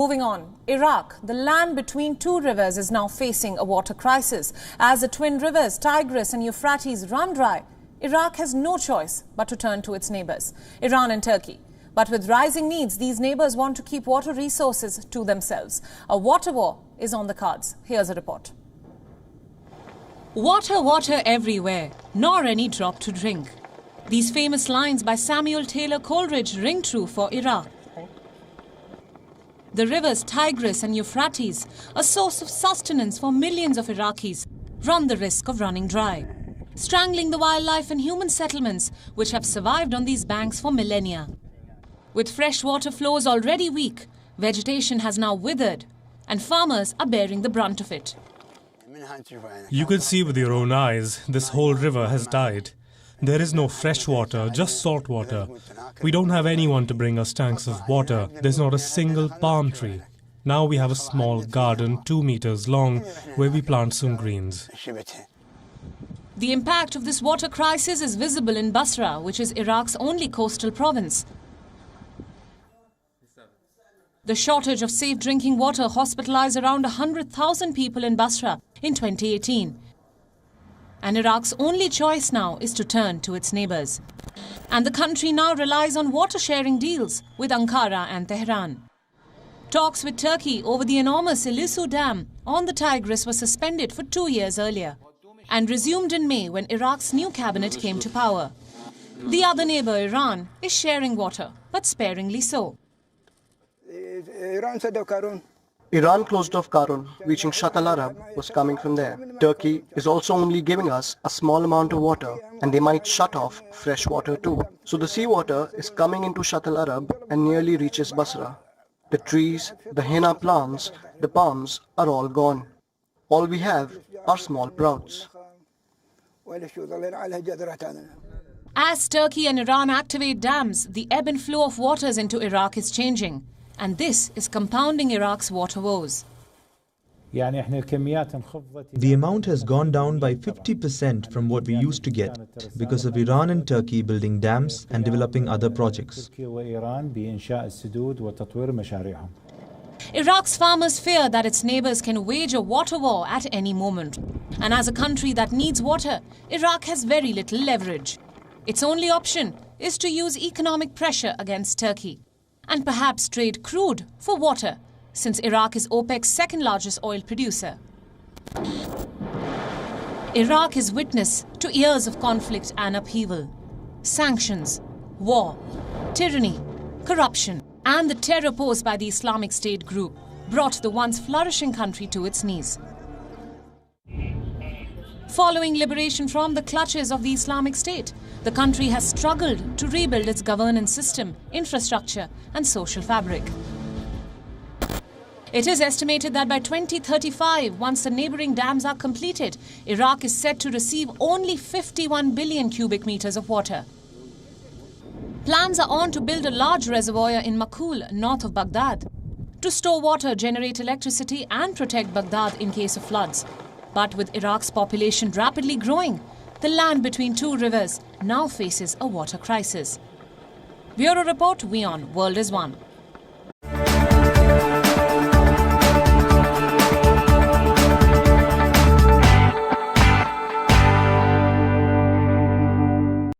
Moving on, Iraq, the land between two rivers, is now facing a water crisis. As the twin rivers Tigris and Euphrates run dry, Iraq has no choice but to turn to its neighbors, Iran and Turkey. But with rising needs, these neighbors want to keep water resources to themselves. A water war is on the cards. Here's a report. Water, water everywhere, nor any drop to drink. These famous lines by Samuel Taylor Coleridge ring true for Iraq. The rivers Tigris and Euphrates, a source of sustenance for millions of Iraqis, run the risk of running dry, strangling the wildlife and human settlements which have survived on these banks for millennia. With freshwater flows already weak, vegetation has now withered, and farmers are bearing the brunt of it. You can see with your own eyes, this whole river has died. There is no fresh water, just salt water. We don't have anyone to bring us tanks of water. There's not a single palm tree. Now we have a small garden 2 meters long where we plant some greens. The impact of this water crisis is visible in Basra, which is Iraq's only coastal province. The shortage of safe drinking water hospitalized around 100,000 people in Basra in 2018. And Iraq's only choice now is to turn to its neighbors. And the country now relies on water-sharing deals with Ankara and Tehran. Talks with Turkey over the enormous Ilisu Dam on the Tigris were suspended for 2 years earlier and resumed in May when Iraq's new cabinet came to power. The other neighbor, Iran, is sharing water, but sparingly so. Iran closed off Karun, reaching Shatt al-Arab was coming from there. Turkey is also only giving us a small amount of water, and they might shut off fresh water too. So the seawater is coming into Shatt al-Arab and nearly reaches Basra. The trees, the henna plants, the palms are all gone. All we have are small sprouts. As Turkey and Iran activate dams, the ebb and flow of waters into Iraq is changing. And this is compounding Iraq's water woes. The amount has gone down by 50% from what we used to get because of Iran and Turkey building dams and developing other projects. Iraq's farmers fear that its neighbors can wage a water war at any moment. And as a country that needs water, Iraq has very little leverage. Its only option is to use economic pressure against Turkey and perhaps trade crude for water, since Iraq is OPEC's second largest oil producer. Iraq is witness to years of conflict and upheaval. Sanctions, war, tyranny, corruption, and the terror posed by the Islamic State group brought the once flourishing country to its knees. Following liberation from the clutches of the Islamic State, the country has struggled to rebuild its governance system, infrastructure, and social fabric. It is estimated that by 2035, once the neighboring dams are completed, Iraq is set to receive only 51 billion cubic meters of water. Plans are on to build a large reservoir in Makul, north of Baghdad, to store water, generate electricity, and protect Baghdad in case of floods. But with Iraq's population rapidly growing, the land between two rivers now faces a water crisis. Bureau Report, WION World is One.